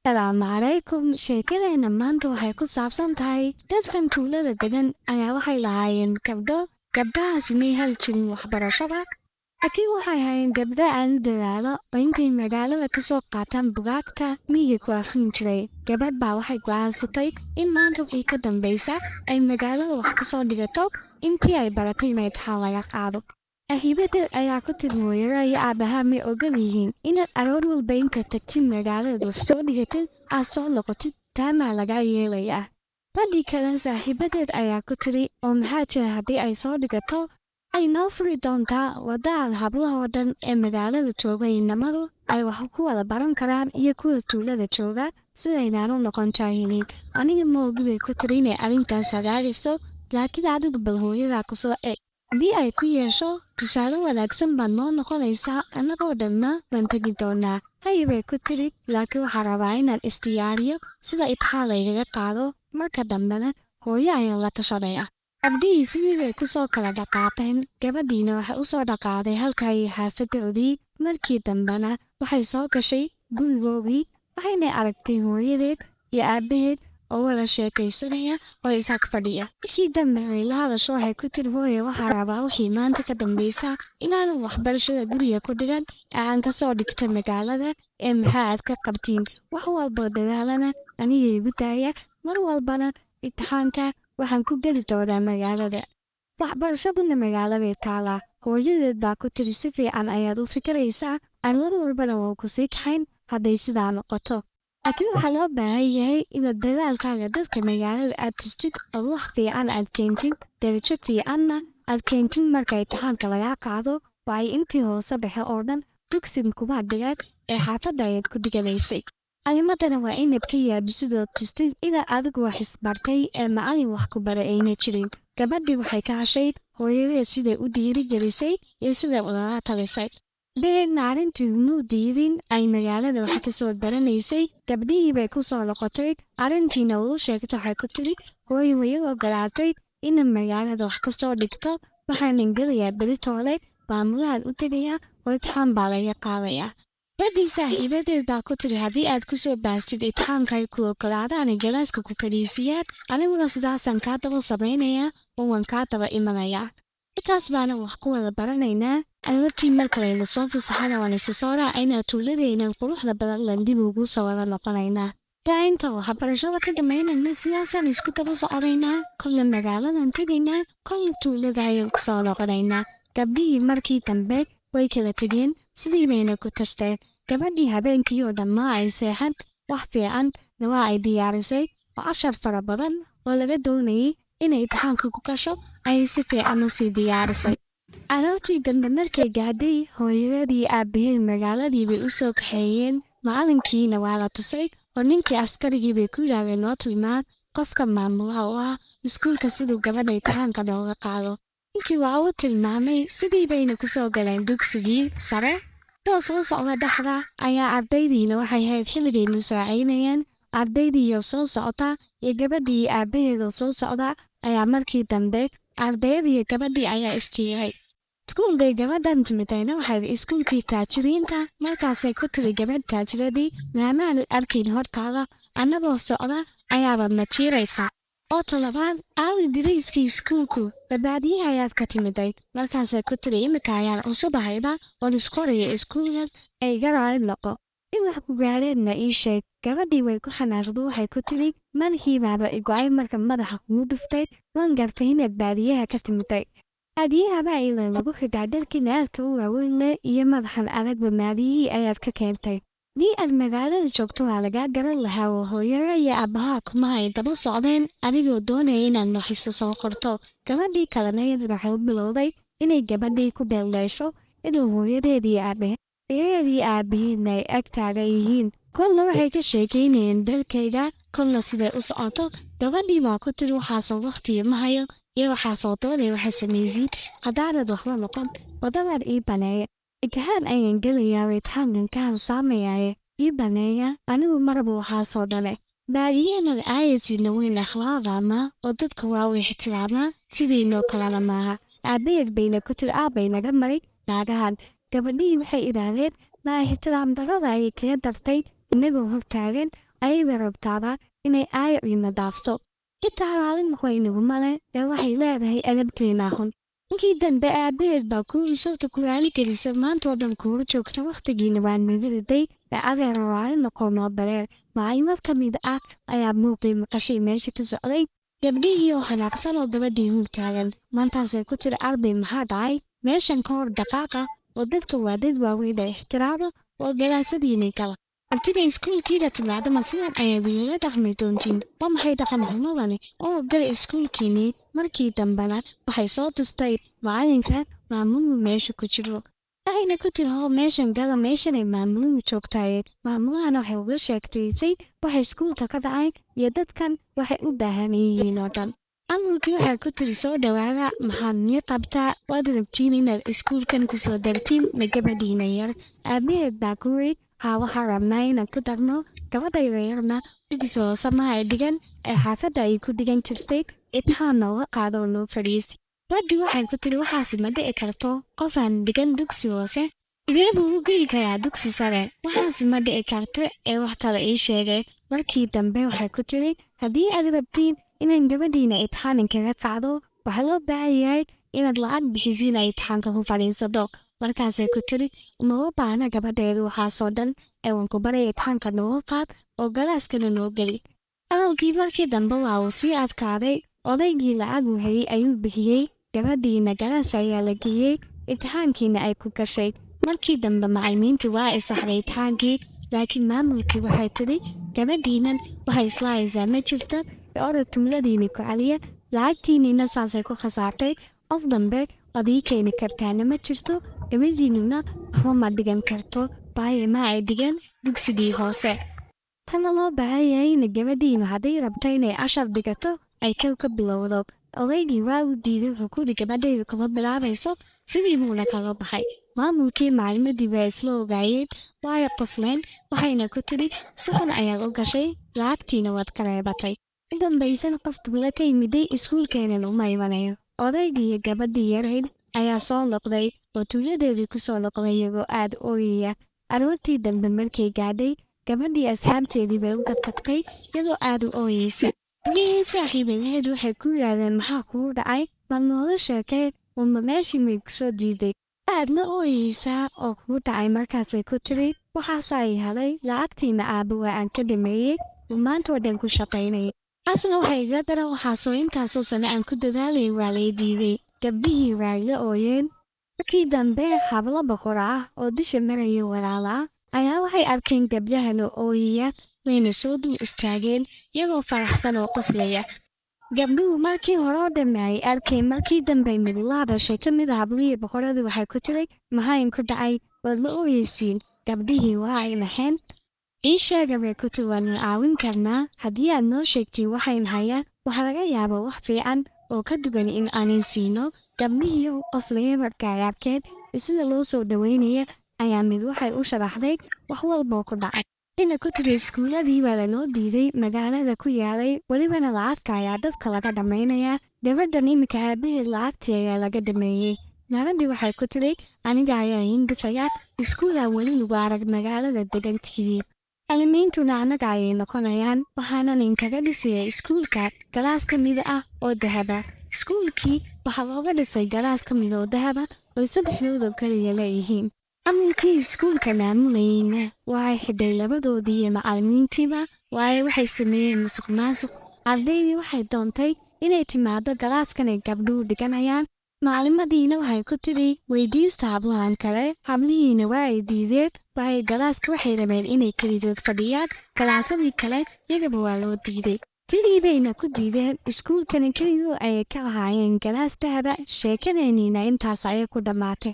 Salaamu calaykum. Sheekadeenna maanta waxay ku saabsan tahay dadkan tuulada degan ayaa waxay lahaayeen gabdho. Gabdhahaasi may heli jirin waxbarashada, laakiin waxay ahaayeen gabdho aan dadaalo oo intay magaalada ka soo qaataan bugaagta miyiga ku akhrin jiray. Gabadh baa waxay go'aansatay in maanta wixii ka dambaysa ay magaalada wax ka soo dhigato intii ay baratay imtixaan laga qaado. Saaxiibadeed ayaa ku tiri hooyada iyo aabaha may ogol yihiin inaad aroor walba intaad tagtid magaalada wax soo dhigatid aad soo noqotid taamaa lagaa yeelayaa. Badhii kale saaxiibadeed ayaa ku tiri oo maxaa jira haddii ay soo dhigato ay noo furi doontaa wadda aan hablaha oo dhan ee magaalada jooga inamadu ay wax ku wada baran karaan iyo kuwa tuulada jooga sidaynaan u noqon jaahiliin. Aniga ma ogi bay ku tiri inay arrintaas hagaagayso, laakiin adigu bal hooyadaa ku soo eeg. Haddii ay ku yeesho tusaale wanaagsan baad noo noqonaysaa, annagoo dhanna waan tegi doonaa. Hay bay ku tiri, laakiin waxaa rabaa inaan isdiyaariyo sida imtixaan laygaga qaado, marka dambena hooyo ayaan la tashanaya. Gabdhihii sidii bay ku soo kala dhaqaaqeen, gabadhiina waxay u soo dhaqaaqday halka ay xaafadoodii. Markii dambena waxay soo gashay gurigoodii, waxayna aragtay hooyadeed iyo aabaheed oo wada sheekaysanaya oo isaag fadhiya. Markii dambe ay la hadasho waxay ku tiri hooyo waxaa rabaa wixii maanta ka dambaysa inaanan waxbarashada guriga ku dhigan ee aan ka soo dhigta magaalada ee maxaa aad ka qabtiin. Wax walboo dadaalana aniga igu daaya, mar walbana imtixaanka waxaan ku geli doonaa magaalada. Waxbarashaduna magaaladay taalaa. Hooyadeed baa ku tiri si fiican ayaad u fikiraysaa, aroor walbana waa ku sii kaxayn hadday sidaa noqoto. Laakiin waxaa loo baahan yahay inaad dadaalkaaga dadka magaalada aad tustid oo wax fiican aad keentid, darajo fiicanna aad keentid marka imtixaanka lagaa qaado. Waxay intii hoose dhexe oo dhan dugsiga kuma dhigan ee xaafadda ayaad ku dhiganaysay. Arrimadana waa inaad ka yaabisid oo tustid inaad adigu wax isbartay ee macallin wax ku baray ayna jirin. Gabadhii waxay ka hashay hooyadeed siday u dhiirigelisay iyo siday ula talisay. Deedna arrintii muu diidin ay magaalada wax ka soo baranaysay. Gabdhihii bay ku soo noqotay, arrintiina uu sheegtay. Waxay ku tiri hooyo way ogolaatay inaan magaalada wax ka soo dhigto, waxaanan gelayaa beritoole, maamulahan u tegayaa oo imtixaan baa laga qaadayaa. Badhii saaxiibadeed baa ku tiri haddii aad ku soo baastid imtixaanka ay ku ogolaadaan galaaska ku fadhiisiyaan, aniguna sidaasaan kaa daba samaynayaa oo waan kaa daba imanayaa. Markaas baana wax ku wada baranaynaa. Aroortii marka layna soo fasaxana waan isa soo raacaynaa tuuladeenan quruxda badan lan dib ugu soo wada noqonaynaa. Inta waxbarashada ka dhammaynayna sidaasaan isku daba soconaynaa, kolle magaaladan tegaynaa, kolle tuulada ayaan ku soo noqonaynaa. Gabdhihii markii dambe way kala tegeen, sidii bayna ku tasteen. Gabadhii habeenkii oo dhammaa ay seexan, wax fiicanna waa ay diyaarisay oo cashar fara badan oo laga doonayay inay imtixaanka ku gasho ayay si fiican u sii diyaarisay. Aroortii dambe markay gaadhay, hooyadeed iyo aabaheed magaaladii bay u soo kaxeeyeen. Macallinkiina waa la tusay oo ninkii askarigii bay ku yidhaahdeen noo tilmaan qofka maamulaha u ah iskuulka siduu gabadha imtixaanka looga qaado. Ninkii waa uu tilmaamay, sidii bayna ku soo galeen dugsigii sare. Soo socda dhexda ayaa ardaydiina waxay ahayd xilligaynu saacaynayeen. Ardaydiioo soo socota iyo gabadhii iyo aabaheedoo soo socda ayaa markii dambe ardayda iyo gabadhii ayaa istiiray. Iskuulkay gabadhan timidayna waxay iskuulkii taajiriinta. Markaasay ku tiri gabadh taajiradii maamaan arkayn hortaada, annagoo socda ayaaba ma jiiraysaa. oo talabaad aawi dirayskii iskuulku badbaadiyaha ayaad ka timiday. Markaasay ku tiri imika ayaan cusub ahayba oon iskoraya iskuulkan ay garaarin noqo in wax ku gaadheenna ii sheeg. Gabadhii way ku xanaaqdo waxay ku tiri madaxiibaaba igo-ay marka madaxa kugu dhuftay, waan gartay inaad baadiyaha ka timiday. baadiyahaba ila lagu xidhaa dharkii naadka u waaweyn leh iyo madaxan adagba maadiyihii ayaad ka keentay. Dii aad magaalada joogto waa lagaa garan lahaa oo hooyada iyo aabbaha kuma ay daba socdeen adigoo doonaya inaad noxiso soo qorto. Gabadhii kalena iyaduna waxay u bilowday inay gabadhii ku beeldayso inuu hooyadeedii aabaheedna ay agtaaga yihiin. Kolna waxay ka sheekeynayeen dharkayga, kolna siday u socoto. Gabadhii baa ku tiri waxaasoo waqtiga ma hayo iyo waxaasoo doonay waxay samaysiin haddaanad waxba noqon waddadan ii baneeya. Imtixaan ayaan gelayaa imtixaankan ka habsaamayaaye ii baneeya anigu maraba waxaasoo dhale. Baadiyahanad aayadsiina weyn akhlaaqaama oo dadka waa u ixtiraamaa sidiinoo kalena maaha. Aabaheed bayna ku tiri aabbay naga maray naagahan. Gabadhii waxay idhaahdeen naa ixtiraam darrada ayay kaga dartay inagoo hortaagan ayayba rabtaaba inay aayo iyo nadaafso. Xitaa raalin qoyniguma leh ee waxay leedahay adabteena xun. Inkii dambe aabaheed baa kuwii sabta ku raali gelisa maanta oo dhan kuula joogta waqtigiina waa nidiriday ee adeer raali noqonoo bareer. Maalimad ka mid ah ayaa muuqday maqashay meesha ka socday. Gabdhihii oo hanaaqsan oo gabadhii hul taagan. Maantaasay ku tiri arday maxaa dhacay? Meeshan ka hor dhaqaaqa oo dadka waa dad waaweyn ee ixtiraama oo galaasadiinay kala. Artiga iskuulkiina timaada ma sidan ayaad ula dhaqmi doontiin. Waa maxay dhaqan xumadani? Oo gala iskuulkiinii markii dambana waxay soo tustay macalinka maamulu meesha ku jiro. Ayna ku tiri hoo meeshan gala meeshanay maamuluhu joogtaaye. Maamulahana waxay uga sheegtaysay waxa iskuulka ka dhacay iyo dadkan waxay u baahan yihiin oo dhan. Amulkii waxay ku tiri soo dhawaada maxaad niyo qabtaa waad rabtiin inaad iskuulkan ku soo dartiin ma gabadhiina yar. Aabaheed baa ku yiri waxaa rabnaa inaan ku darno gabadhayda yarna dugsi hoose ma ay dhigan ee xaafadda ay ku dhigan jirtay intixaan nooga qaado oo loo fadhiisi. Gabadhii waxay ku tiri waxaasi ma dhici karto qof aan dhigan dugsi hoose sidee buu u geli karaa dugsi sare waxaasi ma dhici karto ee wax kale ii sheegay. Markii dambe waxay ku tiri haddii aad rabtiin inaan gabadhiina intixaan kaga qaado waxaa loo baahan yahay inaad lacag bixisiin ay intixaanka ku fadhiisato. Markaasay ku tiri uma baahna gabadheedu waxaasoo dhan ee waan ku baray intixaanka nooga qaad oo galaaskana noo geli. Hadalkii markii dambe waa uu sii adkaaday. Odaygii lacag uu hayay ayuu bixiyey. Gabadhiina galaas ayaa la geeyey intixaankiina ay ku gashay. Markii dambe macallimiintii waa ay saxday intixaankii laakiin maamulkii waxay tiri gabadhiinan waxay islaayaysaa ma jirto ee orod tumladiini ku celiya lacagtiiniina saasay ku khasaartay qof dambe waad ii keeni kartaana ma jirto gabadhiinuna waxba ma dhigan karto baaye ma ay dhigan dugsigii hoose. Tana loo baahan yahay in gabadhiinu hadday rabto inay cashar dhigato ay ka bilowdo. Odaygii waa uu diiday wuxuu ku yiri gabadhaydu kama bilaabayso sidii buuna kaga baxay. Maamulkii macalimadii waa isla ogaayeen waa ay qosleen waxayna ku tiri si xun ayaad u gashay lacagtiina waad ka reebatay. In dambaysan qof tuulo ka yimiday iskuulkeena uma imanayo. Odaygii iyo gabadhii yarayd ayaa soo noqday oo tuuladeedii ku soo noqday iyagoo aad u ooyaya. Aroortii dambe markay gaadhay gabadhii asxaabteedii bay uga tagtay iyadoo aad u ooyeysa. Gabdhihii saaxiibadeed waxay ku yiraahdeen maxaa kugu dhacay bal nooga sheekee uma meeshii may ku soo diiday. Aad la ooyeysaa oo kugu dhacay markaasay ku tiri waxaasaa i helay lacagtiina aabba waa aan ka dhameeyey uu maanta oo dhan ku shaqaynayay. Asna waxay iga daran waxaasoo intaasoo sano aan ku dadaalay waa lay diiday. Gabdhihii waa la ooyeen. Markii dambe hablo boqor ah oo dusha maraya walaala ayaa waxay arkeen gabdhahan oo ooyaya wayna soo dul istaageen iyagoo faraxsan oo qoslaya. Gabdhuhu markii hore oo dhamma ay arkeen markii dambe mid la hadashay ka mid ah hablihii boqoradii waxay ku tiri maxaa idinku dhacay waad la ooyeysiin. Gabdhihii waa ay naxeen. Ii sheega bay ku tiri waan caawin karnaa haddii aad noo sheegtiin waxayn hayaan waxaa laga yaabaa wax fiican oo ka duwan in aanay siino. Gabdhihii u qoslaya marka ay arkeen sida loo soo dhaweynaya ayaa mid waxay u sharaxday wax walba oo ku dhacay. Ina ku tiri iskuuladii baa lanoo diiday magaalada ku yaalay welibana lacagta ayaa dadka laga dhamaynayaa. Gabadhan iminka aabaheed lacagtii ayaa laga dhameeyey. Gabadhii waxay ku tiri aniga ayaa indhisaya iskuulaa weli lagu arag magaalada degantiidii. Macallimiintuna annaga ayay noqonayaan waxaanan inkaga dhisaya iskuulka galaas ka mid ah oo dahaba. Iskuulkii waxaa looga dhisay galaas ka mid oo dahaba oo saddexdood oo kaliya leeyihiin. Amulkii iskuulka maamulayna waa ay xidhay labadoodii iyo macallimiintiiba waayo waxay sameeyeen musuqmaasuq. Ardaydii waxay doontay inay timaado galaaskan ay gabdhuhu dhiganayaan. Macallimadiina waxay ku tiri weydiista hablahan kale. Hablihiina waa ay diideen waayo galaaska waxay rabeen inay kelidood fadhiyaan galaasadii kale iyagaba waa loo diiday. Sidii bayna ku diideen iskuulkani kelidu ayay ka lahaayeen galaas dahaba. Sheekadeeniina intaas ayay ku dhammaatay.